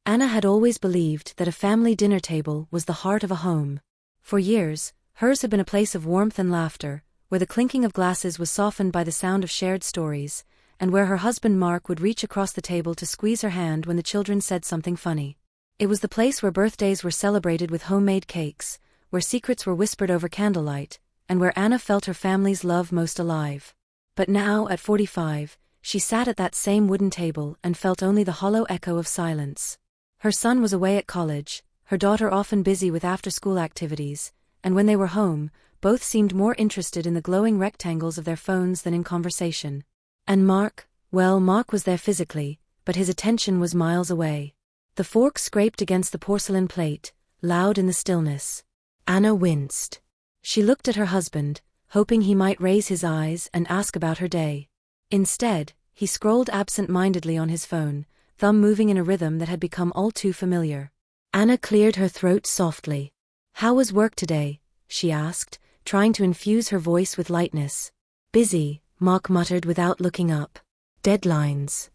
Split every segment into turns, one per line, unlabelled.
Anna had always believed that a family dinner table was the heart of a home. For years, hers had been a place of warmth and laughter, where the clinking of glasses was softened by the sound of shared stories, and where her husband Mark would reach across the table to squeeze her hand when the children said something funny. It was the place where birthdays were celebrated with homemade cakes, where secrets were whispered over candlelight, and where Anna felt her family's love most alive. But now, at 45, she sat at that same wooden table and felt only the hollow echo of silence. Her son was away at college, her daughter often busy with after-school activities, and when they were home, both seemed more interested in the glowing rectangles of their phones than in conversation. And Mark, well, Mark was there physically, but his attention was miles away. The fork scraped against the porcelain plate, loud in the stillness. Anna winced. She looked at her husband, hoping he might raise his eyes and ask about her day. Instead, he scrolled absent-mindedly on his phone, thumb moving in a rhythm that had become all too familiar. Anna cleared her throat softly. "How was work today?" she asked, trying to infuse her voice with lightness. "Busy," Mark muttered without looking up. "Deadlines."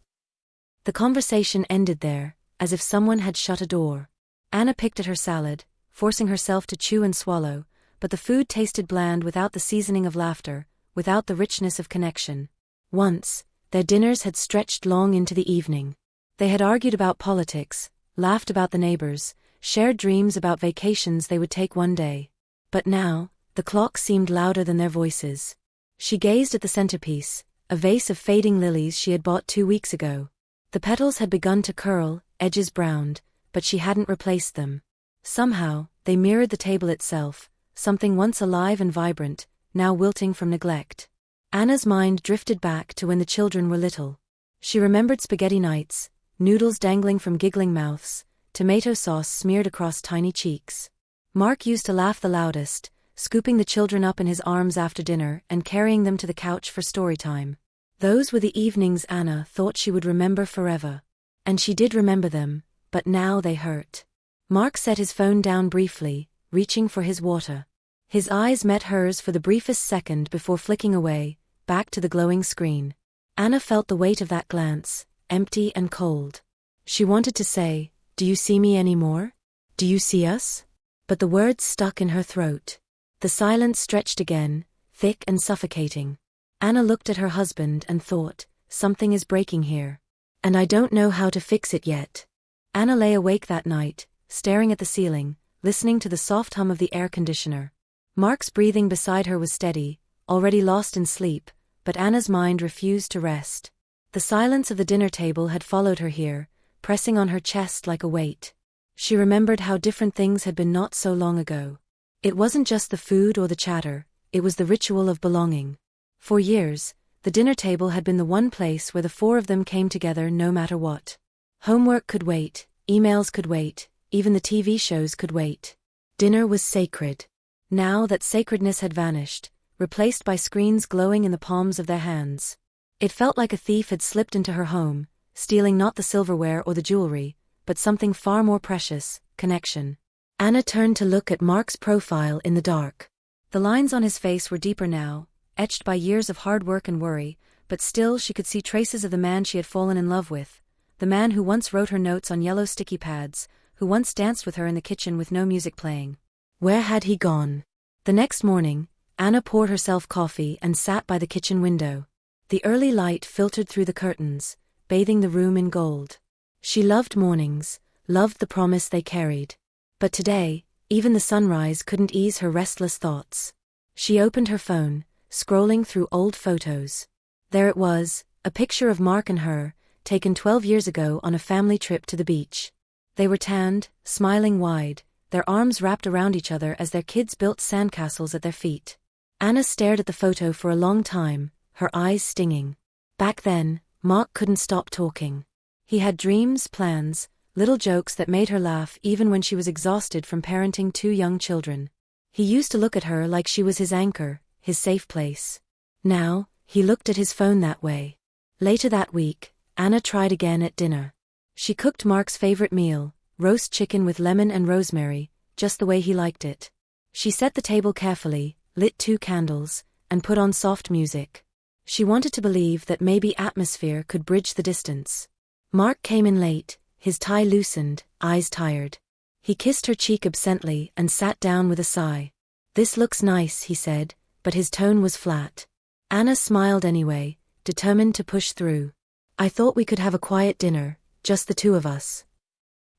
The conversation ended there, as if someone had shut a door. Anna picked at her salad, forcing herself to chew and swallow, but the food tasted bland without the seasoning of laughter, without the richness of connection. Once, their dinners had stretched long into the evening. They had argued about politics, laughed about the neighbors, shared dreams about vacations they would take one day. But now, the clock seemed louder than their voices. She gazed at the centerpiece, a vase of fading lilies she had bought 2 weeks ago. The petals had begun to curl, edges browned, but she hadn't replaced them. Somehow, they mirrored the table itself, something once alive and vibrant, now wilting from neglect. Anna's mind drifted back to when the children were little. She remembered spaghetti nights, noodles dangling from giggling mouths, tomato sauce smeared across tiny cheeks. Mark used to laugh the loudest, scooping the children up in his arms after dinner and carrying them to the couch for story time. Those were the evenings Anna thought she would remember forever. And she did remember them, but now they hurt. Mark set his phone down briefly, reaching for his water. His eyes met hers for the briefest second before flicking away, back to the glowing screen. Anna felt the weight of that glance, empty and cold. She wanted to say, "Do you see me anymore? Do you see us?" But the words stuck in her throat. The silence stretched again, thick and suffocating. Anna looked at her husband and thought, something is breaking here. And I don't know how to fix it yet. Anna lay awake that night, staring at the ceiling, listening to the soft hum of the air conditioner. Mark's breathing beside her was steady, already lost in sleep, but Anna's mind refused to rest. The silence of the dinner table had followed her here, pressing on her chest like a weight. She remembered how different things had been not so long ago. It wasn't just the food or the chatter, it was the ritual of belonging. For years, the dinner table had been the one place where the four of them came together no matter what. Homework could wait, emails could wait, even the TV shows could wait. Dinner was sacred. Now that sacredness had vanished, replaced by screens glowing in the palms of their hands. It felt like a thief had slipped into her home, stealing not the silverware or the jewelry, but something far more precious, connection. Anna turned to look at Mark's profile in the dark. The lines on his face were deeper now, etched by years of hard work and worry, but still she could see traces of the man she had fallen in love with, the man who once wrote her notes on yellow sticky pads, who once danced with her in the kitchen with no music playing. Where had he gone? The next morning, Anna poured herself coffee and sat by the kitchen window. The early light filtered through the curtains, bathing the room in gold. She loved mornings, loved the promise they carried. But today, even the sunrise couldn't ease her restless thoughts. She opened her phone, scrolling through old photos. There it was, a picture of Mark and her, taken 12 years ago on a family trip to the beach. They were tanned, smiling wide, their arms wrapped around each other as their kids built sandcastles at their feet. Anna stared at the photo for a long time, her eyes stinging. Back then, Mark couldn't stop talking. He had dreams, plans, little jokes that made her laugh even when she was exhausted from parenting 2 young children. He used to look at her like she was his anchor, his safe place. Now, he looked at his phone that way. Later that week, Anna tried again at dinner. She cooked Mark's favorite meal, roast chicken with lemon and rosemary, just the way he liked it. She set the table carefully, lit 2 candles, and put on soft music. She wanted to believe that maybe atmosphere could bridge the distance. Mark came in late, his tie loosened, eyes tired. He kissed her cheek absently and sat down with a sigh. "This looks nice," he said, but his tone was flat. Anna smiled anyway, determined to push through. "I thought we could have a quiet dinner, just the two of us."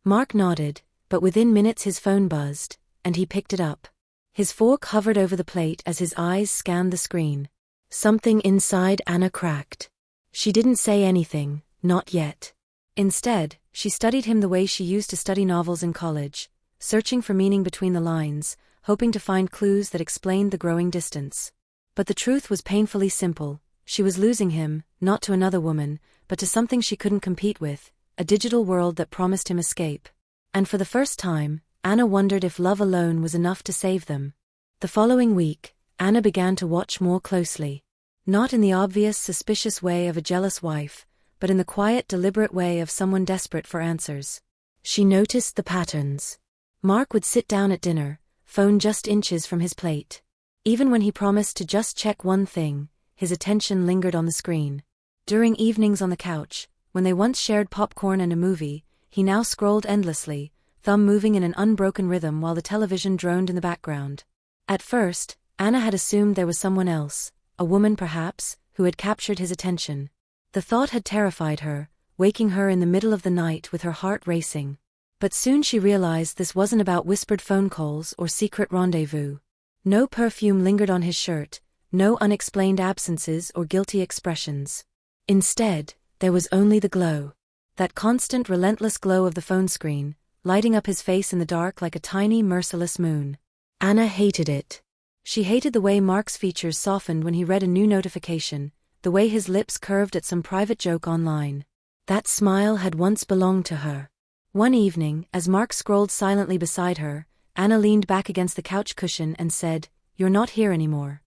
Mark nodded, but within minutes his phone buzzed, and he picked it up. His fork hovered over the plate as his eyes scanned the screen. Something inside Anna cracked. She didn't say anything, not yet. Instead, she studied him the way she used to study novels in college, searching for meaning between the lines, hoping to find clues that explained the growing distance. But the truth was painfully simple. She was losing him, not to another woman, but to something she couldn't compete with, a digital world that promised him escape. And for the first time, Anna wondered if love alone was enough to save them. The following week, Anna began to watch more closely. Not in the obvious, suspicious way of a jealous wife, but in the quiet, deliberate way of someone desperate for answers. She noticed the patterns. Mark would sit down at dinner, phone just inches from his plate. Even when he promised to just check one thing, his attention lingered on the screen. During evenings on the couch, when they once shared popcorn and a movie, he now scrolled endlessly, thumb moving in an unbroken rhythm while the television droned in the background. At first, Anna had assumed there was someone else, a woman perhaps, who had captured his attention. The thought had terrified her, waking her in the middle of the night with her heart racing. But soon she realized this wasn't about whispered phone calls or secret rendezvous. No perfume lingered on his shirt, no unexplained absences or guilty expressions. Instead, there was only the glow. That constant, relentless glow of the phone screen, lighting up his face in the dark like a tiny, merciless moon. Anna hated it. She hated the way Mark's features softened when he read a new notification, the way his lips curved at some private joke online. That smile had once belonged to her. One evening, as Mark scrolled silently beside her, Anna leaned back against the couch cushion and said, "You're not here anymore."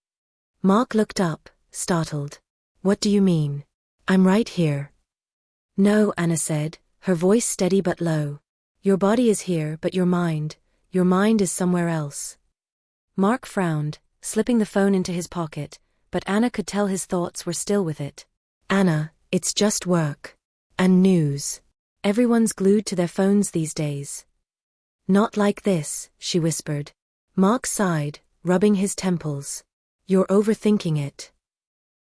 Mark looked up, startled. "What do you mean? I'm right here." "No," Anna said, her voice steady but low. "Your body is here, but your mind is somewhere else." Mark frowned, slipping the phone into his pocket, but Anna could tell his thoughts were still with it. "Anna, it's just work. And news. Everyone's glued to their phones these days." "Not like this," she whispered. Mark sighed, rubbing his temples. "You're overthinking it."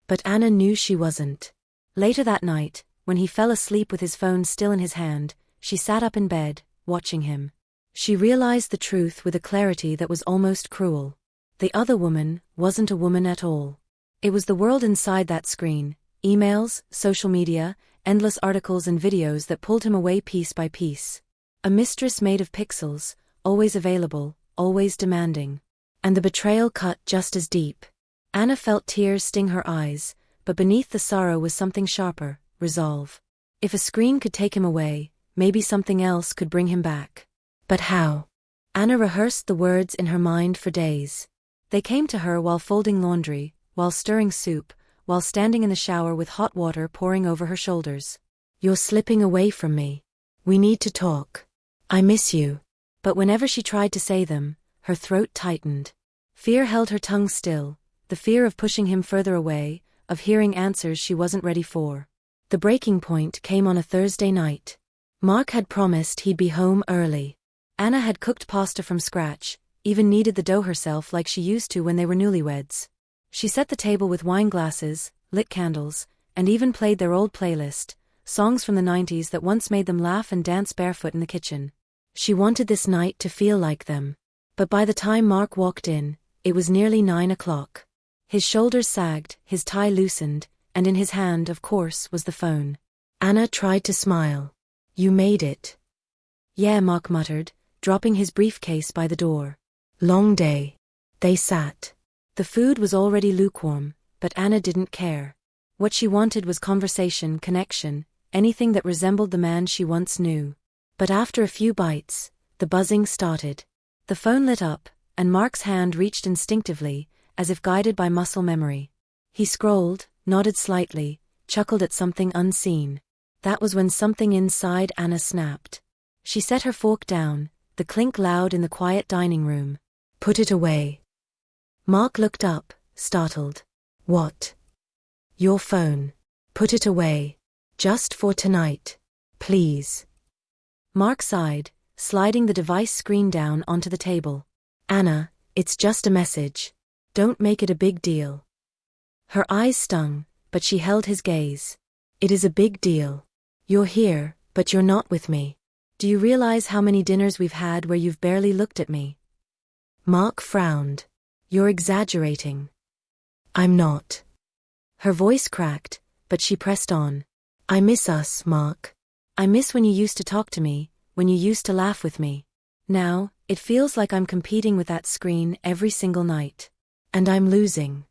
But Anna knew she wasn't. Later that night, when he fell asleep with his phone still in his hand, she sat up in bed, watching him. She realized the truth with a clarity that was almost cruel. The other woman wasn't a woman at all. It was the world inside that screen, emails, social media, endless articles and videos that pulled him away piece by piece. A mistress made of pixels, always available, always demanding. And the betrayal cut just as deep. Anna felt tears sting her eyes, but beneath the sorrow was something sharper, resolve. If a screen could take him away, maybe something else could bring him back. But how? Anna rehearsed the words in her mind for days. They came to her while folding laundry, while stirring soup, while standing in the shower with hot water pouring over her shoulders. "You're slipping away from me. We need to talk. I miss you." But whenever she tried to say them, her throat tightened. Fear held her tongue still, the fear of pushing him further away, of hearing answers she wasn't ready for. The breaking point came on a Thursday night. Mark had promised he'd be home early. Anna had cooked pasta from scratch, even kneaded the dough herself like she used to when they were newlyweds. She set the table with wine glasses, lit candles, and even played their old playlist, songs from the 90s that once made them laugh and dance barefoot in the kitchen. She wanted this night to feel like them. But by the time Mark walked in, it was nearly 9 o'clock. His shoulders sagged, his tie loosened, and in his hand, of course, was the phone. Anna tried to smile. "You made it." "Yeah," Mark muttered, dropping his briefcase by the door. "Long day." They sat. The food was already lukewarm, but Anna didn't care. What she wanted was conversation, connection, anything that resembled the man she once knew. But after a few bites, the buzzing started. The phone lit up, and Mark's hand reached instinctively, as if guided by muscle memory. He scrolled, nodded slightly, chuckled at something unseen. That was when something inside Anna snapped. She set her fork down, the clink loud in the quiet dining room. "Put it away." Mark looked up, startled. "What?" "Your phone. Put it away. Just for tonight. Please." Mark sighed, sliding the device screen down onto the table. Anna, it's just a message. Don't make it a big deal. Her eyes stung, but she held his gaze. It is a big deal. You're here, but you're not with me. Do you realize how many dinners we've had where you've barely looked at me? Mark frowned. You're exaggerating. I'm not. Her voice cracked, but she pressed on. I miss us, Mark. I miss when you used to talk to me, when you used to laugh with me. Now, it feels like I'm competing with that screen every single night. And I'm losing.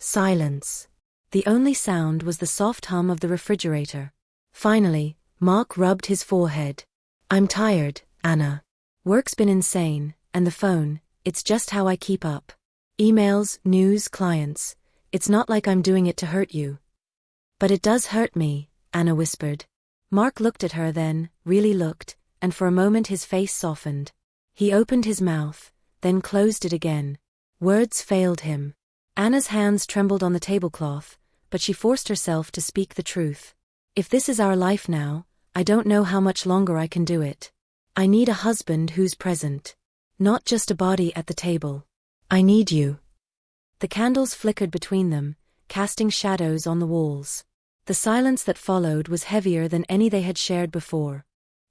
Silence. The only sound was the soft hum of the refrigerator. Finally, Mark rubbed his forehead. I'm tired, Anna. Work's been insane, and the phone, it's just how I keep up. Emails, news, clients. It's not like I'm doing it to hurt you. But it does hurt me, Anna whispered. Mark looked at her then, really looked, and for a moment his face softened. He opened his mouth, then closed it again. Words failed him. Anna's hands trembled on the tablecloth, but she forced herself to speak the truth. If this is our life now, I don't know how much longer I can do it. I need a husband who's present. Not just a body at the table. I need you. The candles flickered between them, casting shadows on the walls. The silence that followed was heavier than any they had shared before.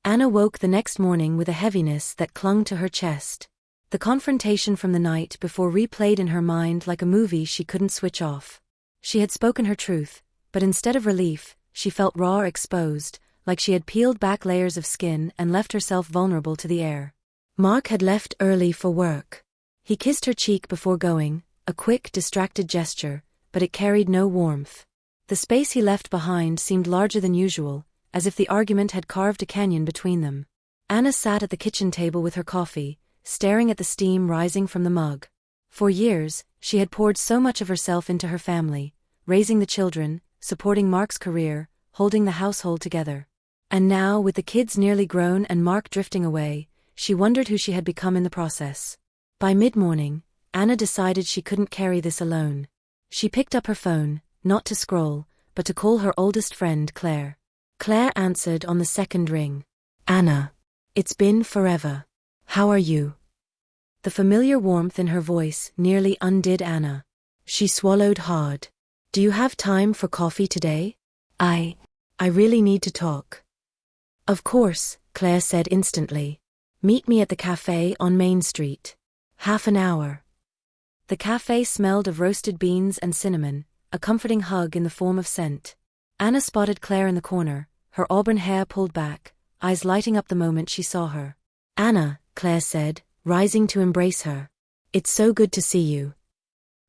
Anna woke the next morning with a heaviness that clung to her chest. The confrontation from the night before replayed in her mind like a movie she couldn't switch off. She had spoken her truth, but instead of relief, she felt raw, exposed, like she had peeled back layers of skin and left herself vulnerable to the air. Mark had left early for work. He kissed her cheek before going, a quick, distracted gesture, but it carried no warmth. The space he left behind seemed larger than usual, as if the argument had carved a canyon between them. Anna sat at the kitchen table with her coffee, staring at the steam rising from the mug. For years, she had poured so much of herself into her family, raising the children, supporting Mark's career, holding the household together. And now, with the kids nearly grown and Mark drifting away, she wondered who she had become in the process. By mid-morning, Anna decided she couldn't carry this alone. She picked up her phone, not to scroll, but to call her oldest friend Claire. Claire answered on the second ring. Anna. It's been forever. How are you? The familiar warmth in her voice nearly undid Anna. She swallowed hard. Do you have time for coffee today? I really need to talk. Of course, Claire said instantly. Meet me at the cafe on Main Street. Half an hour. The cafe smelled of roasted beans and cinnamon, a comforting hug in the form of scent. Anna spotted Claire in the corner, her auburn hair pulled back, eyes lighting up the moment she saw her. Anna, Claire said, rising to embrace her. It's so good to see you.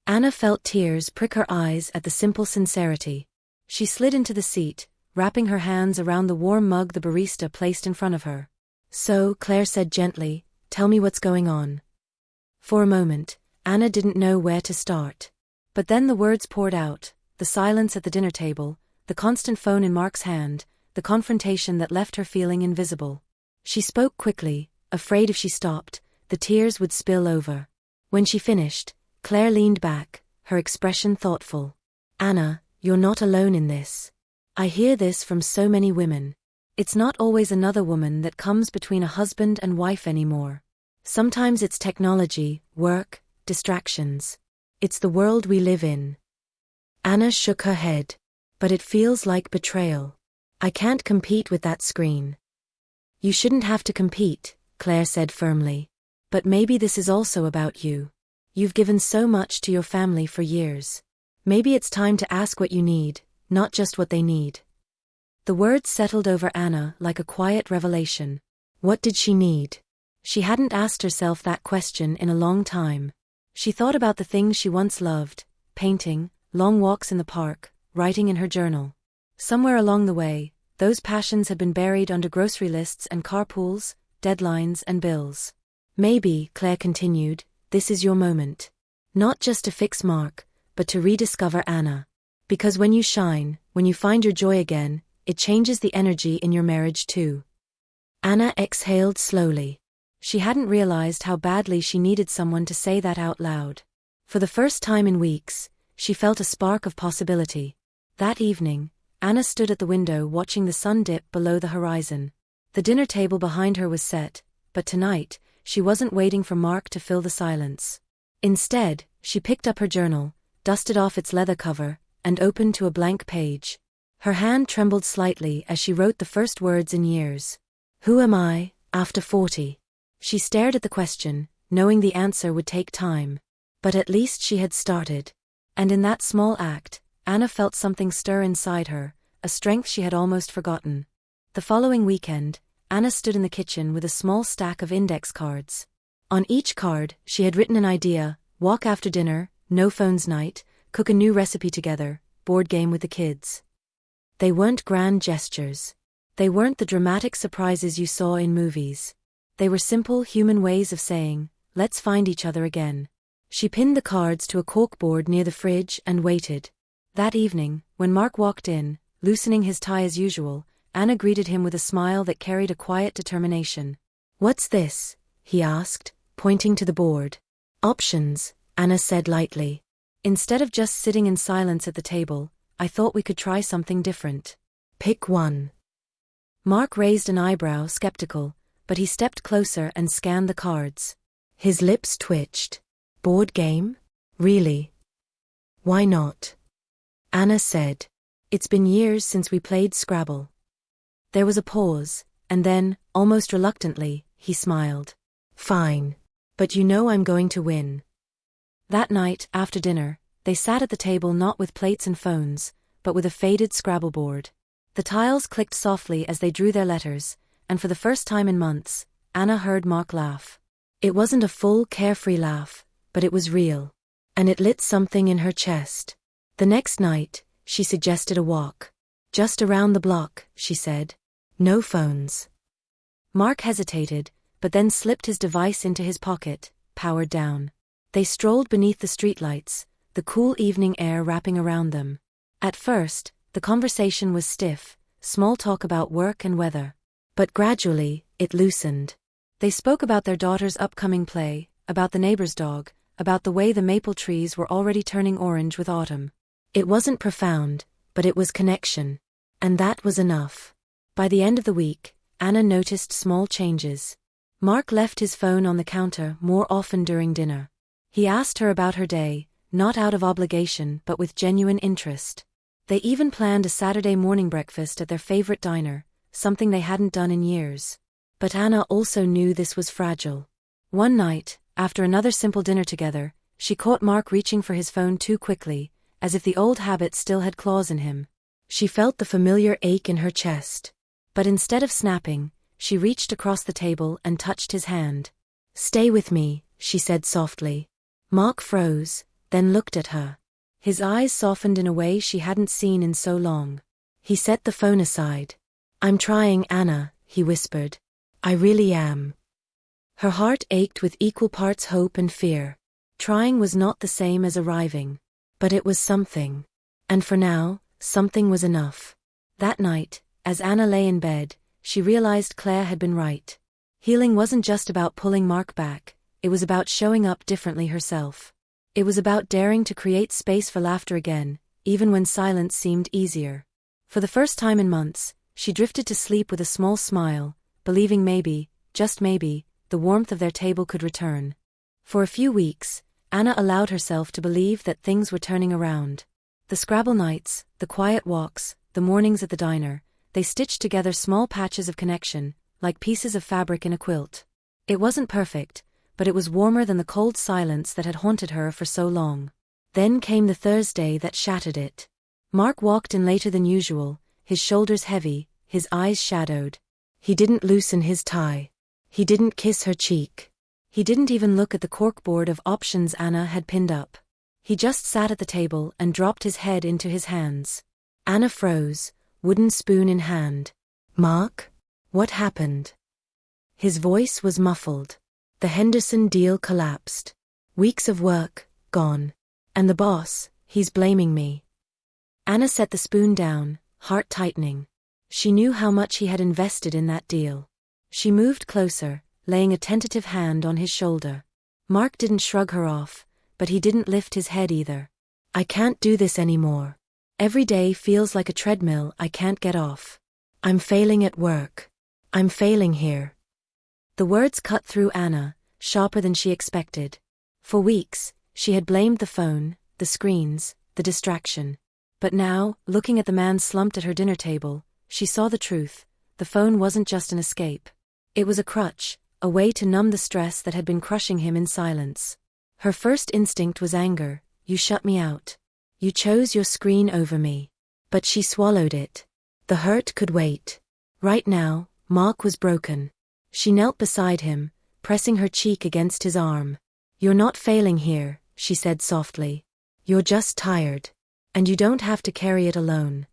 Anna felt tears prick her eyes at the simple sincerity. She slid into the seat, wrapping her hands around the warm mug the barista placed in front of her. So, Claire said gently, tell me what's going on. For a moment, Anna didn't know where to start. But then the words poured out, the silence at the dinner table, the constant phone in Mark's hand, the confrontation that left her feeling invisible. She spoke quickly, afraid if she stopped, the tears would spill over. When she finished, Claire leaned back, her expression thoughtful. Anna, you're not alone in this. I hear this from so many women. It's not always another woman that comes between a husband and wife anymore. Sometimes it's technology, work, distractions. It's the world we live in. Anna shook her head. But it feels like betrayal. I can't compete with that screen. You shouldn't have to compete, Claire said firmly. But maybe this is also about you. You've given so much to your family for years. Maybe it's time to ask what you need, not just what they need. The words settled over Anna like a quiet revelation. What did she need? She hadn't asked herself that question in a long time. She thought about the things she once loved, painting, long walks in the park, writing in her journal. Somewhere along the way, those passions had been buried under grocery lists and carpools, deadlines and bills. Maybe, Claire continued, this is your moment. Not just to fix Mark, but to rediscover Anna. Because when you shine, when you find your joy again, it changes the energy in your marriage too. Anna exhaled slowly. She hadn't realized how badly she needed someone to say that out loud. For the first time in weeks, she felt a spark of possibility. That evening, Anna stood at the window watching the sun dip below the horizon. The dinner table behind her was set, but tonight, she wasn't waiting for Mark to fill the silence. Instead, she picked up her journal, dusted off its leather cover, and opened to a blank page. Her hand trembled slightly as she wrote the first words in years. Who am I, after 40? She stared at the question, knowing the answer would take time. But at least she had started. And in that small act, Anna felt something stir inside her, a strength she had almost forgotten. The following weekend, Anna stood in the kitchen with a small stack of index cards. On each card, she had written an idea: walk after dinner, no phones night, cook a new recipe together, board game with the kids. They weren't grand gestures. They weren't the dramatic surprises you saw in movies. They were simple human ways of saying, let's find each other again. She pinned the cards to a corkboard near the fridge and waited. That evening, when Mark walked in, loosening his tie as usual, Anna greeted him with a smile that carried a quiet determination. What's this? He asked, pointing to the board. Options, Anna said lightly. Instead of just sitting in silence at the table, I thought we could try something different. Pick one. Mark raised an eyebrow, skeptical, but he stepped closer and scanned the cards. His lips twitched. Board game? Really? Why not? Anna said. It's been years since we played Scrabble. There was a pause, and then, almost reluctantly, he smiled. Fine. But you know I'm going to win. That night, after dinner, they sat at the table not with plates and phones, but with a faded Scrabble board. The tiles clicked softly as they drew their letters, and for the first time in months, Anna heard Mark laugh. It wasn't a full, carefree laugh, but it was real. And it lit something in her chest. The next night, she suggested a walk. Just around the block, she said. No phones. Mark hesitated, but then slipped his device into his pocket, powered down. They strolled beneath the streetlights, the cool evening air wrapping around them. At first, the conversation was stiff, small talk about work and weather. But gradually, it loosened. They spoke about their daughter's upcoming play, about the neighbor's dog, about the way the maple trees were already turning orange with autumn. It wasn't profound, but it was connection. And that was enough. By the end of the week, Anna noticed small changes. Mark left his phone on the counter more often during dinner. He asked her about her day, not out of obligation but with genuine interest. They even planned a Saturday morning breakfast at their favorite diner, something they hadn't done in years. But Anna also knew this was fragile. One night, after another simple dinner together, she caught Mark reaching for his phone too quickly, as if the old habit still had claws in him. She felt the familiar ache in her chest. But instead of snapping, she reached across the table and touched his hand. Stay with me, she said softly. Mark froze, then looked at her. His eyes softened in a way she hadn't seen in so long. He set the phone aside. I'm trying, Anna, he whispered. I really am. Her heart ached with equal parts hope and fear. Trying was not the same as arriving. But it was something. And for now, something was enough. That night, as Anna lay in bed, she realized Claire had been right. Healing wasn't just about pulling Mark back, it was about showing up differently herself. It was about daring to create space for laughter again, even when silence seemed easier. For the first time in months, she drifted to sleep with a small smile, believing maybe, just maybe, the warmth of their table could return. For a few weeks, Anna allowed herself to believe that things were turning around. The Scrabble nights, the quiet walks, the mornings at the diner, they stitched together small patches of connection, like pieces of fabric in a quilt. It wasn't perfect, but it was warmer than the cold silence that had haunted her for so long. Then came the Thursday that shattered it. Mark walked in later than usual, his shoulders heavy, his eyes shadowed. He didn't loosen his tie. He didn't kiss her cheek. He didn't even look at the corkboard of options Anna had pinned up. He just sat at the table and dropped his head into his hands. Anna froze, wooden spoon in hand. Mark? What happened? His voice was muffled. The Henderson deal collapsed. Weeks of work, gone. And the boss, he's blaming me. Anna set the spoon down, heart tightening. She knew how much he had invested in that deal. She moved closer, laying a tentative hand on his shoulder. Mark didn't shrug her off, but he didn't lift his head either. I can't do this anymore. Every day feels like a treadmill I can't get off. I'm failing at work. I'm failing here. The words cut through Anna, sharper than she expected. For weeks, she had blamed the phone, the screens, the distraction. But now, looking at the man slumped at her dinner table, she saw the truth. The phone wasn't just an escape. It was a crutch, a way to numb the stress that had been crushing him in silence. Her first instinct was anger. You shut me out. You chose your screen over me. But she swallowed it. The hurt could wait. Right now, Mark was broken. She knelt beside him, pressing her cheek against his arm. You're not failing here, she said softly. You're just tired. And you don't have to carry it alone.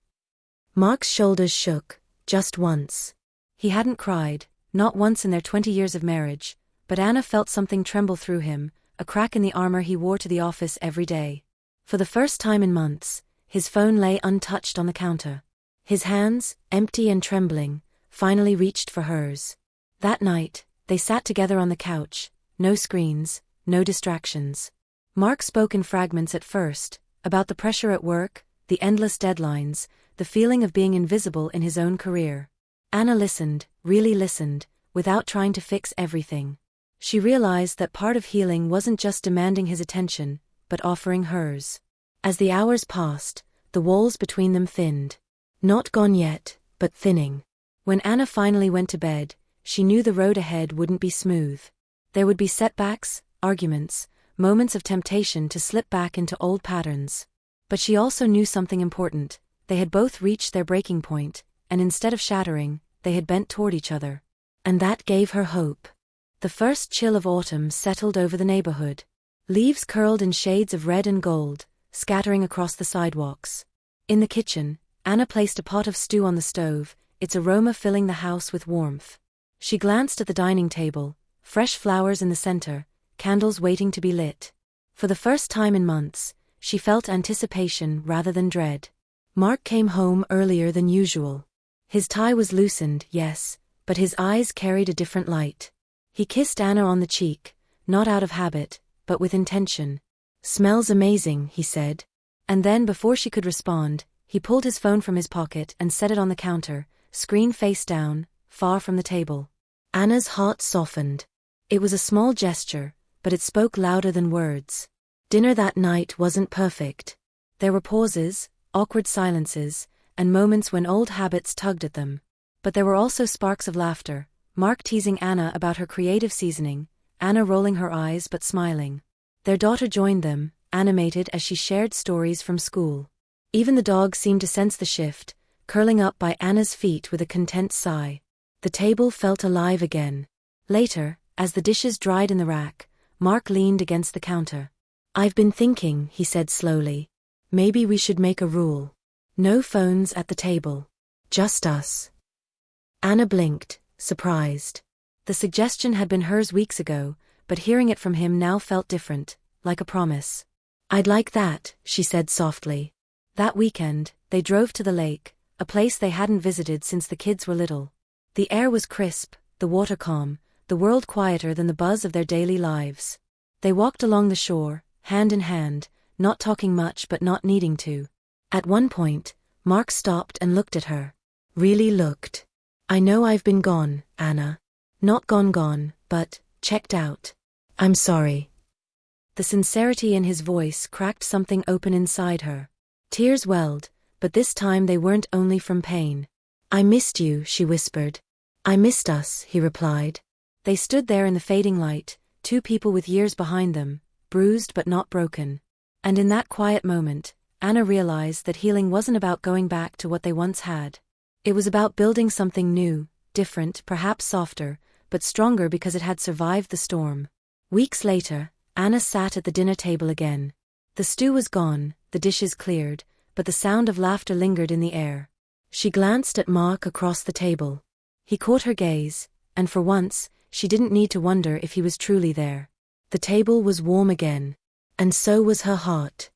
Mark's shoulders shook, just once. He hadn't cried, not once in their 20 years of marriage, but Anna felt something tremble through him, a crack in the armor he wore to the office every day. For the first time in months, his phone lay untouched on the counter. His hands, empty and trembling, finally reached for hers. That night, they sat together on the couch, no screens, no distractions. Mark spoke in fragments at first, about the pressure at work, the endless deadlines, the feeling of being invisible in his own career. Anna listened, really listened, without trying to fix everything. She realized that part of healing wasn't just demanding his attention, but offering hers. As the hours passed, the walls between them thinned. Not gone yet, but thinning. When Anna finally went to bed, she knew the road ahead wouldn't be smooth. There would be setbacks, arguments, moments of temptation to slip back into old patterns. But she also knew something important. They had both reached their breaking point, and instead of shattering, they had bent toward each other. And that gave her hope. The first chill of autumn settled over the neighborhood. Leaves curled in shades of red and gold, scattering across the sidewalks. In the kitchen, Anna placed a pot of stew on the stove, its aroma filling the house with warmth. She glanced at the dining table, fresh flowers in the center, candles waiting to be lit. For the first time in months, she felt anticipation rather than dread. Mark came home earlier than usual. His tie was loosened, yes, but his eyes carried a different light. He kissed Anna on the cheek, not out of habit, but with intention. "Smells amazing," he said. And then before she could respond, he pulled his phone from his pocket and set it on the counter, screen face down, far from the table. Anna's heart softened. It was a small gesture, but it spoke louder than words. Dinner that night wasn't perfect. There were pauses, awkward silences, and moments when old habits tugged at them. But there were also sparks of laughter, Mark teasing Anna about her creative seasoning, Anna rolling her eyes but smiling. Their daughter joined them, animated as she shared stories from school. Even the dog seemed to sense the shift, curling up by Anna's feet with a content sigh. The table felt alive again. Later, as the dishes dried in the rack, Mark leaned against the counter. "I've been thinking," he said slowly. "Maybe we should make a rule. No phones at the table. Just us." Anna blinked, surprised. The suggestion had been hers weeks ago, but hearing it from him now felt different, like a promise. "I'd like that," she said softly. That weekend, they drove to the lake, a place they hadn't visited since the kids were little. The air was crisp, the water calm, the world quieter than the buzz of their daily lives. They walked along the shore, hand in hand, not talking much but not needing to. At one point, Mark stopped and looked at her. Really looked. "I know I've been gone, Anna. Not gone, but checked out. I'm sorry." The sincerity in his voice cracked something open inside her. Tears welled, but this time they weren't only from pain. "I missed you," she whispered. "I missed us," he replied. They stood there in the fading light, two people with years behind them, bruised but not broken. And in that quiet moment, Anna realized that healing wasn't about going back to what they once had. It was about building something new, different, perhaps softer, but stronger because it had survived the storm. Weeks later, Anna sat at the dinner table again. The stew was gone, the dishes cleared, but the sound of laughter lingered in the air. She glanced at Mark across the table. He caught her gaze, and for once, she didn't need to wonder if he was truly there. The table was warm again. And so was her heart.